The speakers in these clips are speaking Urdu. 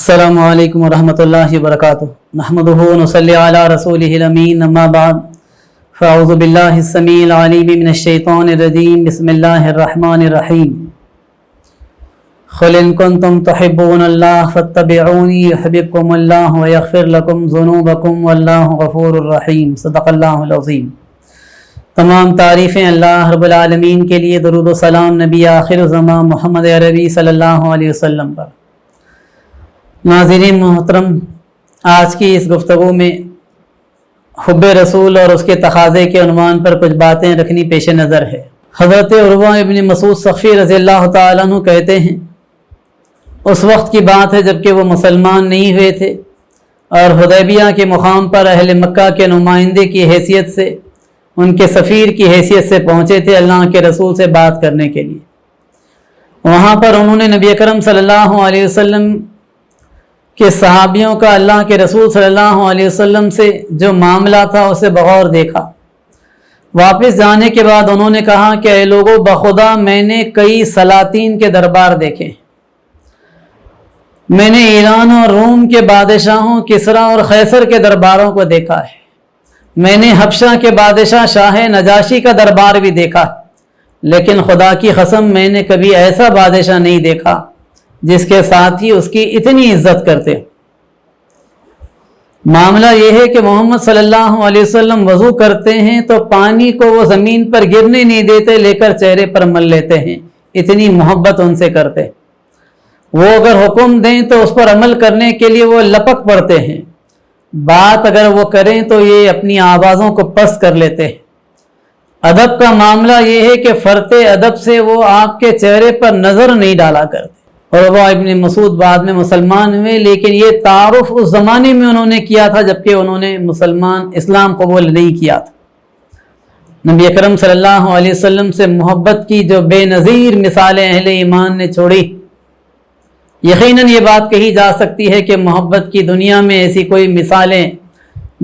السلام علیکم ورحمۃ اللہ وبرکاتہ نحمدہ ونصلی علی رسولہ الامین اما بعد فاعوذ باللہ السمیع العلیم من الشیطان الرجیم بسم اللہ الرحمن الرحیم قل ان کنتم تحبون اللہ فاتبعونی یحببکم اللہ ویغفر لکم ذنوبکم واللہ غفور الرحیم صدق اللہ العظیم۔ تمام تعریفیں اللہ رب العالمین کے لیے، درود و سلام نبی آخر زمان محمد عربی صلی اللہ علیہ وسلم پر۔ ناظرین محترم، آج کی اس گفتگو میں حب رسول اور اس کے تقاضے کے عنوان پر کچھ باتیں رکھنی پیش نظر ہے۔ حضرت عروہ ابن مسعود ثقفی رضی اللہ تعالیٰ عنہ کہتے ہیں، اس وقت کی بات ہے جب کہ وہ مسلمان نہیں ہوئے تھے اور حدیبیہ کے مقام پر اہل مکہ کے نمائندے کی حیثیت سے، ان کے سفیر کی حیثیت سے پہنچے تھے اللہ کے رسول سے بات کرنے کے لیے۔ وہاں پر انہوں نے نبی اکرم صلی اللہ علیہ وسلم کہ صحابیوں کا اللہ کے رسول صلی اللہ علیہ وسلم سے جو معاملہ تھا اسے بغور دیکھا۔ واپس جانے کے بعد انہوں نے کہا کہ اے لوگو، بخدا میں نے کئی سلاطین کے دربار دیکھے، میں نے ایران اور روم کے بادشاہوں کسرا اور قیصر کے درباروں کو دیکھا ہے، میں نے حبشہ کے بادشاہ شاہ نجاشی کا دربار بھی دیکھا، لیکن خدا کی قسم میں نے کبھی ایسا بادشاہ نہیں دیکھا جس کے ساتھ ہی اس کی اتنی عزت کرتے۔ معاملہ یہ ہے کہ محمد صلی اللہ علیہ وسلم وضو کرتے ہیں تو پانی کو وہ زمین پر گرنے نہیں دیتے، لے کر چہرے پر مل لیتے ہیں، اتنی محبت ان سے کرتے۔ وہ اگر حکم دیں تو اس پر عمل کرنے کے لیے وہ لپک پڑتے ہیں، بات اگر وہ کریں تو یہ اپنی آوازوں کو پست کر لیتے ہیں۔ ادب کا معاملہ یہ ہے کہ فرط ادب سے وہ آپ کے چہرے پر نظر نہیں ڈالا کرتے۔ اور وہ ابن مسعود بعد میں مسلمان ہوئے، لیکن یہ تعارف اس زمانے میں انہوں نے کیا تھا جبکہ انہوں نے اسلام قبول نہیں کیا تھا۔ نبی اکرم صلی اللہ علیہ وسلم سے محبت کی جو بے نظیر مثالیں اہل ایمان نے چھوڑی، یقیناً یہ بات کہی جا سکتی ہے کہ محبت کی دنیا میں ایسی کوئی مثالیں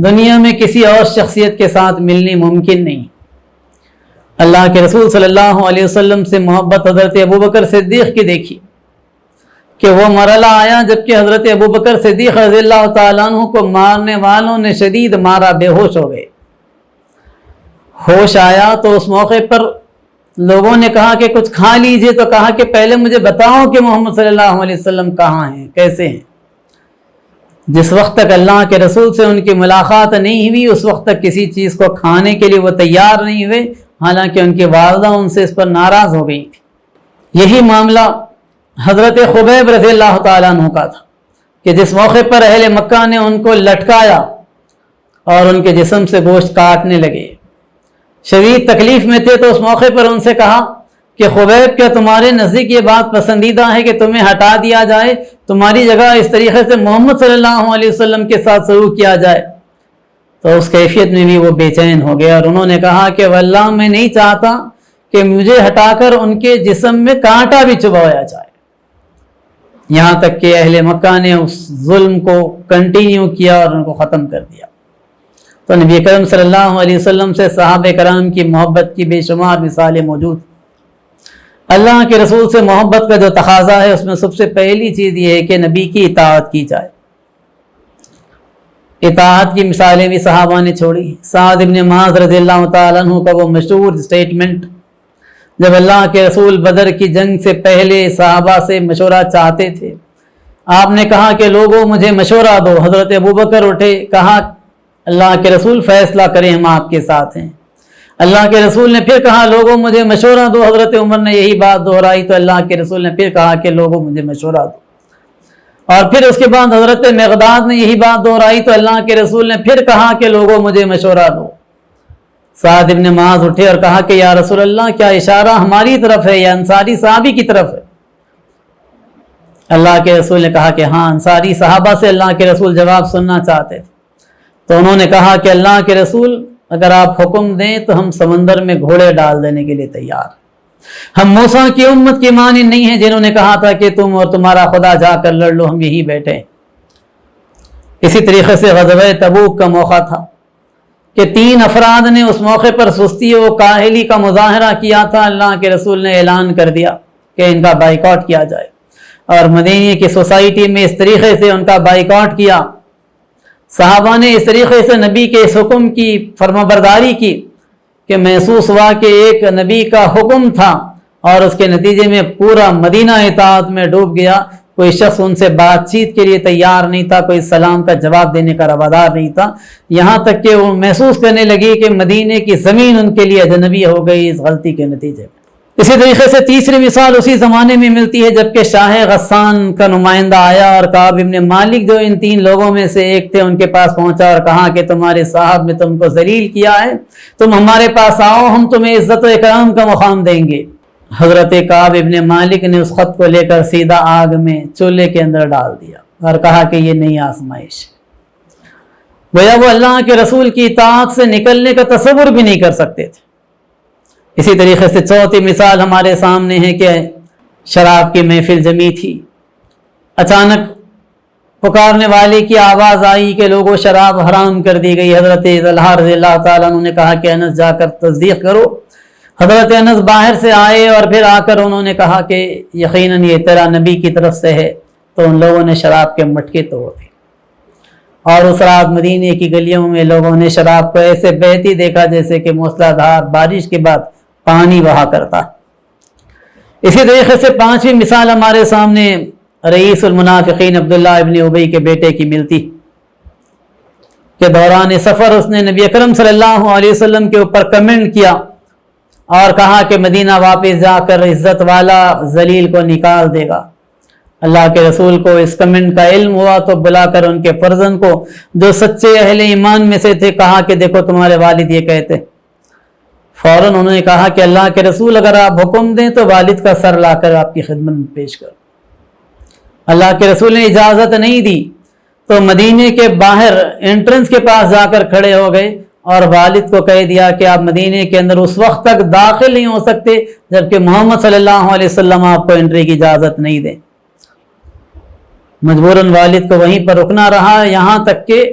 دنیا میں کسی اور شخصیت کے ساتھ ملنی ممکن نہیں۔ اللہ کے رسول صلی اللہ علیہ وسلم سے محبت حضرت ابوبکر صدیق کی دیکھی کہ وہ مرحلہ آیا جبکہ حضرت ابوبکر صدیق رضی اللہ تعالیٰ عنہ کو مارنے والوں نے شدید مارا، بے ہوش ہو گئے۔ ہوش آیا تو اس موقع پر لوگوں نے کہا کہ کچھ کھا لیجئے، تو کہا کہ پہلے مجھے بتاؤ کہ محمد صلی اللہ علیہ وسلم کہاں ہیں، کیسے ہیں۔ جس وقت تک اللہ کے رسول سے ان کی ملاقات نہیں ہوئی اس وقت تک کسی چیز کو کھانے کے لیے وہ تیار نہیں ہوئے، حالانکہ ان کی والدہ ان سے اس پر ناراض ہو گئی تھی۔ یہی معاملہ حضرت خبیب رضی اللہ تعالیٰ عنہ کا تھا کہ جس موقع پر اہل مکہ نے ان کو لٹکایا اور ان کے جسم سے گوشت کاٹنے لگے، شدید تکلیف میں تھے، تو اس موقع پر ان سے کہا کہ خبیب، کیا تمہارے نزدیک یہ بات پسندیدہ ہے کہ تمہیں ہٹا دیا جائے، تمہاری جگہ اس طریقے سے محمد صلی اللہ علیہ وسلم کے ساتھ سلوک کیا جائے؟ تو اس کیفیت میں بھی وہ بے چین ہو گئے اور انہوں نے کہا کہ واللہ میں نہیں چاہتا کہ مجھے ہٹا کر ان کے جسم میں کانٹا بھی چبھایا جائے۔ یہاں تک کہ اہل مکہ نے اس ظلم کو کنٹینیو کیا اور ان کو ختم کر دیا۔ تو نبی کریم صلی اللہ علیہ وسلم سے صحابہ کرام کی محبت کی بے شمار مثالیں موجود۔ اللہ کے رسول سے محبت کا جو تقاضا ہے اس میں سب سے پہلی چیز یہ ہے کہ نبی کی اطاعت کی جائے۔ اطاعت کی مثالیں بھی صحابہ نے چھوڑی۔ سعد بن معاذ رضی اللہ تعالیٰ عنہ کا وہ مشہور سٹیٹمنٹ، جب اللہ کے رسول بدر کی جنگ سے پہلے صحابہ سے مشورہ چاہتے تھے، آپ نے کہا کہ لوگوں مجھے مشورہ دو۔ حضرت ابوبکر اٹھے، کہا اللہ کے رسول فیصلہ کریں، ہم آپ کے ساتھ ہیں۔ اللہ کے رسول نے پھر کہا لوگوں مجھے مشورہ دو۔ حضرت عمر نے یہی بات دہرائی تو اللہ کے رسول نے پھر کہا کہ لوگوں مجھے مشورہ دو، اور پھر اس کے بعد حضرت مقداد نے یہی بات دہرائی تو اللہ کے رسول نے پھر کہا کہ لوگوں مجھے مشورہ دو۔ سعد بن معاذ اٹھے اور کہا کہ یا رسول اللہ، کیا اشارہ ہماری طرف ہے یا انصاری صحابی کی طرف ہے؟ اللہ کے رسول نے کہا کہ ہاں، انصاری صحابہ سے اللہ کے رسول جواب سننا چاہتے تھے۔ تو انہوں نے کہا کہ اللہ کے رسول، اگر آپ حکم دیں تو ہم سمندر میں گھوڑے ڈال دینے کے لیے تیار ہیں۔ ہم موسیٰ کی امت کے مانند نہیں ہیں جنہوں نے کہا تھا کہ تم اور تمہارا خدا جا کر لڑ لو، ہم یہی بیٹھے ہیں۔ اسی طریقے سے غزوہ تبوک کا موقع تھا کہ 3 افراد نے اس موقع پر سستی و کاہلی کا مظاہرہ کیا تھا۔ اللہ کے رسول نے اعلان کر دیا کہ ان کا بائیکاٹ کیا جائے۔ اور مدینے کی سوسائٹی میں اس طریقے سے ان کا بائیکاٹ کیا. صحابہ نے اس طریقے سے نبی کے اس حکم کی فرما برداری کی کہ محسوس ہوا کہ ایک نبی کا حکم تھا اور اس کے نتیجے میں پورا مدینہ اطاعت میں ڈوب گیا. کوئی شخص ان سے بات چیت کے لیے تیار نہیں تھا, کوئی سلام کا جواب دینے کا روادار نہیں تھا, یہاں تک کہ وہ محسوس کرنے لگی کہ مدینے کی زمین ان کے لیے اجنبی ہو گئی اس غلطی کے نتیجے میں. اسی طریقے سے تیسری مثال اسی زمانے میں ملتی ہے جبکہ شاہ غسان کا نمائندہ آیا اور کعب ابن مالک جو ان 3 لوگوں میں سے ایک تھے ان کے پاس پہنچا اور کہا کہ تمہارے صاحب نے تم کو ذلیل کیا ہے, تم ہمارے پاس آؤ, ہم تمہیں عزت و اکرام کا مقام دیں گے. حضرت کعب ابن مالک نے اس خط کو لے کر سیدھا آگ میں چولہے کے اندر ڈال دیا اور کہا کہ یہ نئی آزمائش. گویا وہ اللہ کے رسول کی اطاعت سے نکلنے کا تصور بھی نہیں کر سکتے تھے. اسی طریقے سے چوتھی مثال ہمارے سامنے ہے کہ شراب کی محفل جمی تھی, اچانک پکارنے والے کی آواز آئی کہ لوگوں شراب حرام کر دی گئی. حضرت طلحہ رضی اللہ تعالیٰ عنہ نے کہا کہ انس جا کر تصدیق کرو. حضرت انس باہر سے آئے اور پھر آ کر انہوں نے کہا کہ یقیناً یہ تیرا نبی کی طرف سے ہے. تو ان لوگوں نے شراب کے مٹکے توڑ دیے اور اس رات مدینے کی گلیوں میں لوگوں نے شراب کو ایسے بہتی دیکھا جیسے کہ موسلا دھار بارش کے بعد پانی بہا کرتا. اسی طریقے سے پانچویں مثال ہمارے سامنے رئیس المنافقین عبداللہ ابن ابی کے بیٹے کی ملتی کہ دوران سفر اس نے نبی اکرم صلی اللہ علیہ وسلم کے اوپر کمنٹ کیا اور کہا کہ مدینہ واپس جا کر عزت والا ذلیل کو نکال دے گا. اللہ کے رسول کو اس کمنٹ کا علم ہوا تو بلا کر ان کے فرزند کو جو سچے اہل ایمان میں سے تھے کہا کہ دیکھو تمہارے والد یہ کہتے. فوراً انہوں نے کہا کہ اللہ کے رسول اگر آپ حکم دیں تو والد کا سر لا کر آپ کی خدمت میں پیش کرو. اللہ کے رسول نے اجازت نہیں دی تو مدینے کے باہر انٹرنس کے پاس جا کر کھڑے ہو گئے اور والد کو کہہ دیا کہ آپ مدینے کے اندر اس وقت تک داخل نہیں ہو سکتے جبکہ محمد صلی اللہ علیہ وسلم آپ کو انٹری کی اجازت نہیں دیں. مجبوراً والد کو وہیں پر رکنا رہا, یہاں تک کہ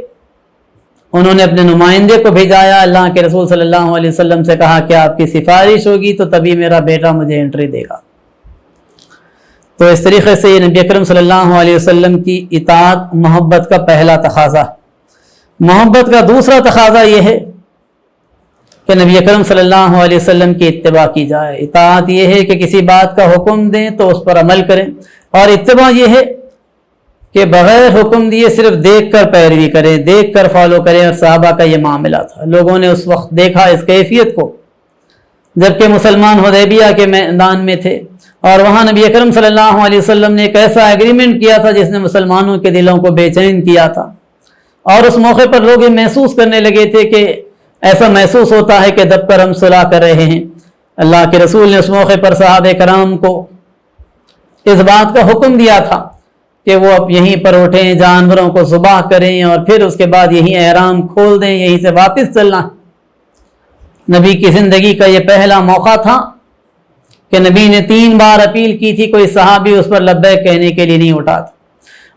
انہوں نے اپنے نمائندے کو بھیجایا. اللہ کے رسول صلی اللہ علیہ وسلم سے کہا کہ آپ کی سفارش ہوگی تو تبھی میرا بیٹا مجھے انٹری دے گا. تو اس طریقے سے یہ نبی اکرم صلی اللہ علیہ وسلم کی اطاعت محبت کا پہلا تقاضا. محبت کا دوسرا تقاضا یہ ہے کہ نبی اکرم صلی اللہ علیہ وسلم کی اتباع کی جائے. اطاعت یہ ہے کہ کسی بات کا حکم دیں تو اس پر عمل کریں, اور اتباع یہ ہے کہ بغیر حکم دیے صرف دیکھ کر پیروی کریں, دیکھ کر فالو کریں. اور صحابہ کا یہ معاملہ تھا. لوگوں نے اس وقت دیکھا اس کیفیت کو جبکہ مسلمان حدیبیہ کے میدان میں تھے اور وہاں نبی اکرم صلی اللہ علیہ وسلم نے ایک ایسا ایگریمنٹ کیا تھا جس نے مسلمانوں کے دلوں کو بے چین کیا تھا. اور اس موقع پر لوگ یہ محسوس کرنے لگے تھے کہ ایسا محسوس ہوتا ہے کہ دب کر ہم صلح کر رہے ہیں. اللہ کے رسول نے اس موقع پر صحابہ کرام کو اس بات کا حکم دیا تھا کہ وہ اب یہیں پر اٹھیں, جانوروں کو ذبح کریں اور پھر اس کے بعد یہیں احرام کھول دیں, یہیں سے واپس چلنا. نبی کی زندگی کا یہ پہلا موقع تھا کہ نبی نے 3 بار اپیل کی تھی, کوئی صحابی اس پر لبیک کہنے کے لیے نہیں اٹھا تھا.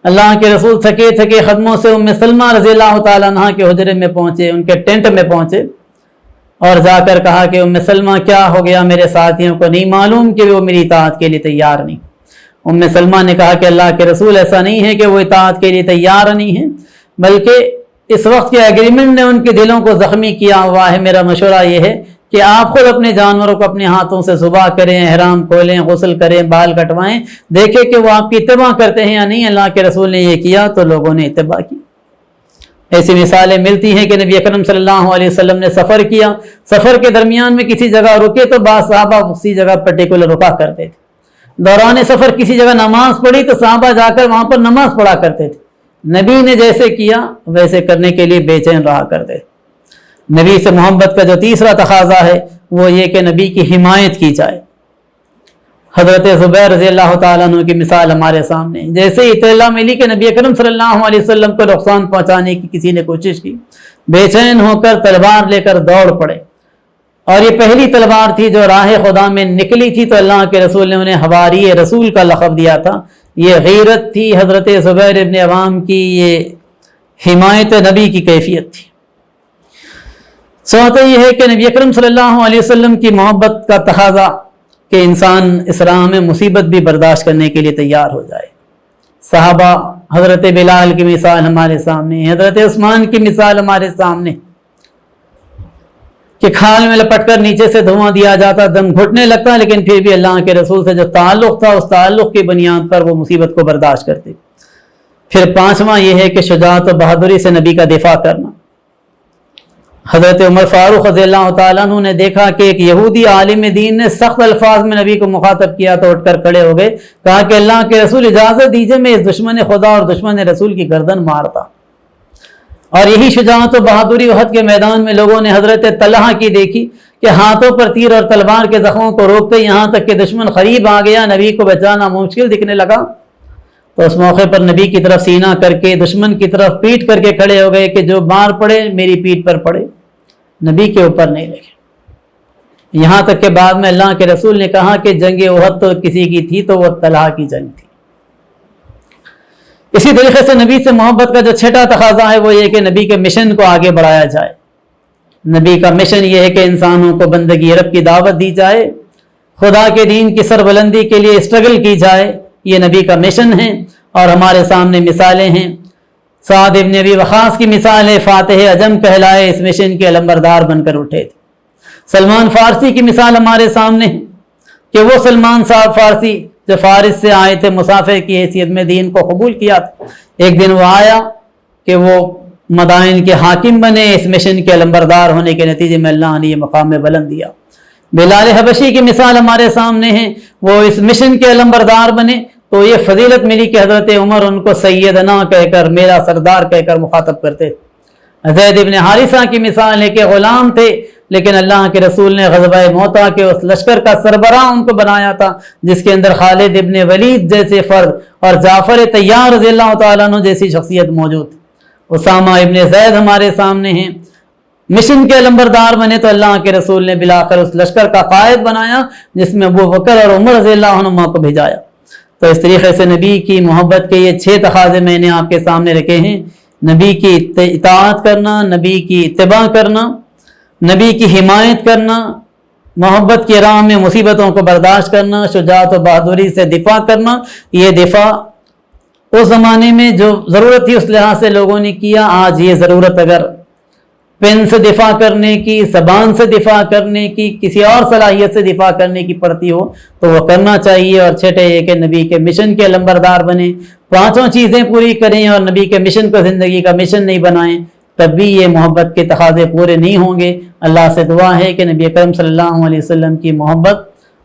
اللہ کے رسول تھکے تھکے قدموں سے ام سلمہ رضی اللہ تعالیٰ عنہ کے حجرے میں پہنچے, ان کے ٹینٹ میں پہنچے اور جا کر کہا کہ ام سلمہ کیا ہو گیا, میرے ساتھیوں کو نہیں معلوم کہ وہ میری اطاعت کے لیے تیار نہیں. ام سلمہ نے کہا کہ اللہ کے رسول ایسا نہیں ہے کہ وہ اطاعت کے لیے تیار نہیں ہیں, بلکہ اس وقت کے ایگریمنٹ نے ان کے دلوں کو زخمی کیا ہوا ہے. میرا مشورہ یہ ہے کہ آپ خود اپنے جانوروں کو اپنے ہاتھوں سے ذبح کریں, احرام کھولیں, غسل کریں, بال کٹوائیں, دیکھیں کہ وہ آپ کی اتباع کرتے ہیں یا نہیں. اللہ کے رسول نے یہ کیا تو لوگوں نے اتباع کی. ایسی مثالیں ملتی ہیں کہ نبی اکرم صلی اللہ علیہ وسلم نے سفر کیا, سفر کے درمیان میں کسی جگہ رکے تو بعض صحابہ اسی جگہ پرٹیکولر رکا کرتے تھے. دوران سفر کسی جگہ نماز پڑھی تو صحابہ جا کر وہاں پر نماز پڑھا کرتے تھے. نبی نے جیسے کیا ویسے کرنے کے لیے بے چین رہا کرتے تھے. نبی سے محبت کا جو تیسرا تقاضا ہے وہ یہ کہ نبی کی حمایت کی جائے. حضرت زبیر رضی اللہ تعالیٰ عنہ کی مثال ہمارے سامنے. جیسے ہی اطلاع ملی کہ نبی اکرم صلی اللہ علیہ وسلم کو نقصان پہنچانے کی کسی نے کوشش کی, بے چین ہو کر تلوار لے کر دوڑ پڑے, اور یہ پہلی تلوار تھی جو راہ خدا میں نکلی تھی. تو اللہ کے رسول نے انہیں حواری رسول کا لقب دیا تھا. یہ غیرت تھی حضرت زبیر ابن عوام کی, یہ حمایت نبی کی کیفیت تھی. چوتھا یہ ہے کہ نبی اکرم صلی اللہ علیہ وسلم کی محبت کا تقاضا کہ انسان اس راہ میں مصیبت بھی برداشت کرنے کے لیے تیار ہو جائے۔ صحابہ، حضرت بلال کی مثال ہمارے سامنے، حضرت عثمان کی مثال ہمارے سامنے، کہ کھال میں لپٹ کر نیچے سے دھواں دیا جاتا، دم گھٹنے لگتا، لیکن پھر بھی اللہ کے رسول سے جو تعلق تھا اس تعلق کی بنیاد پر وہ مصیبت کو برداشت کرتے۔ پھر پانچواں یہ ہے کہ شجاعت و بہادری سے نبی کا دفاع کرنا۔ حضرت عمر فاروق رضی اللہ تعالیٰ عنہ نے دیکھا کہ ایک یہودی عالم دین نے سخت الفاظ میں نبی کو مخاطب کیا تو اٹھ کر کھڑے ہو گئے، کہا کہ اللہ کے رسول اجازت دیجئے میں اس دشمن خدا اور دشمن رسول کی گردن مارتا۔ اور یہی شجاعت و بہادری احد کے میدان میں لوگوں نے حضرت طلحہ کی دیکھی کہ ہاتھوں پر تیر اور تلوار کے زخموں کو روکتے یہاں تک کہ دشمن قریب آ گیا، نبی کو بچانا مشکل دکھنے لگا، تو اس موقع پر نبی کی طرف سینہ کر کے دشمن کی طرف پیٹ کر کے کھڑے ہو گئے کہ جو مار پڑے میری پیٹ پر پڑے، نبی کے اوپر نہیں لگے۔ یہاں تک کہ بعد میں اللہ کے رسول نے کہا کہ جنگ احد تو کسی کی تھی تو وہ طلحہ کی جنگ تھی۔ اسی طریقے سے نبی سے محبت کا جو چھٹا تقاضا ہے وہ یہ کہ نبی کے مشن کو آگے بڑھایا جائے۔ نبی کا مشن یہ ہے کہ انسانوں کو بندگی رب کی دعوت دی جائے، خدا کے دین کی سربلندی کے لیے اسٹرگل کی جائے، یہ نبی کا مشن ہے۔ اور ہمارے سامنے مثالیں ہیں، سعد ابن ابی وقاص کی مثال ہے، فاتح عجم کہلائے اس مشن کے علمبردار بن کر اٹھے تھے۔ سلمان فارسی کی مثال ہمارے سامنے ہے کہ وہ سلمان صاحب فارسی جو فارس سے آئے تھے، مسافر کی حیثیت میں دین کو قبول کیا تھا، ایک دن وہ آیا کہ وہ مدائن کے حاکم بنے، اس مشن کے علمبردار ہونے کے نتیجے میں اللہ نے یہ مقام میں بلند دیا۔ بلال حبشی کی مثال ہمارے سامنے ہے، وہ اس مشن کے علمبردار بنے تو یہ فضیلت ملی کہ حضرت عمر ان کو سیدنا کہہ کر، میرا سردار کہہ کر مخاطب کرتے۔ زید ابن حارثہ کی مثال ہے کہ غلام تھے لیکن اللہ کے رسول نے غزوہ موتا کے اس لشکر کا سربراہ ان کو بنایا تھا جس کے اندر خالد ابن ولید جیسے فرد اور جعفر طیار رضی اللہ تعالیٰ عنہ جیسی شخصیت موجود تھی۔ اسامہ ابن زید ہمارے سامنے ہیں، مشن کے علمبردار بنے تو اللہ کے رسول نے بلا کر اس لشکر کا قائد بنایا جس میں ابو بکر اور عمر رضی اللہ عنہما کو بھیجایا۔ تو اس طریقے سے نبی کی محبت کے یہ 6 تقاضے میں نے آپ کے سامنے رکھے ہیں۔ نبی کی اطاعت کرنا، نبی کی اتباع کرنا، نبی کی حمایت کرنا، محبت کی راہ میں مصیبتوں کو برداشت کرنا، شجاعت و بہادری سے دفاع کرنا۔ یہ دفاع اس زمانے میں جو ضرورت تھی اس لحاظ سے لوگوں نے کیا، آج یہ ضرورت اگر پین سے دفاع کرنے کی، زبان سے دفاع کرنے کی، کسی اور صلاحیت سے دفاع کرنے کی پڑتی ہو تو وہ کرنا چاہیے۔ اور چھٹے یہ کہ نبی کے مشن کے علمبردار بنیں، 5 چیزیں پوری کریں اور نبی کے مشن کو زندگی کا مشن نہیں بنائیں، تب بھی یہ محبت کے تقاضے پورے نہیں ہوں گے۔ اللہ سے دعا ہے کہ نبی اکرم صلی اللہ علیہ وسلم کی محبت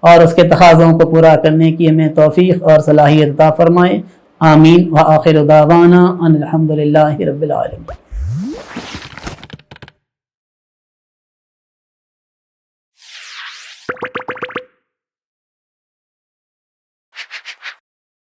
اور اس کے تقاضوں کو پورا کرنے کی ہمیں توفیق اور صلاحیت عطا فرمائے۔ آمین۔ وآخر دعوانا ان الحمدللہ رب العالمین۔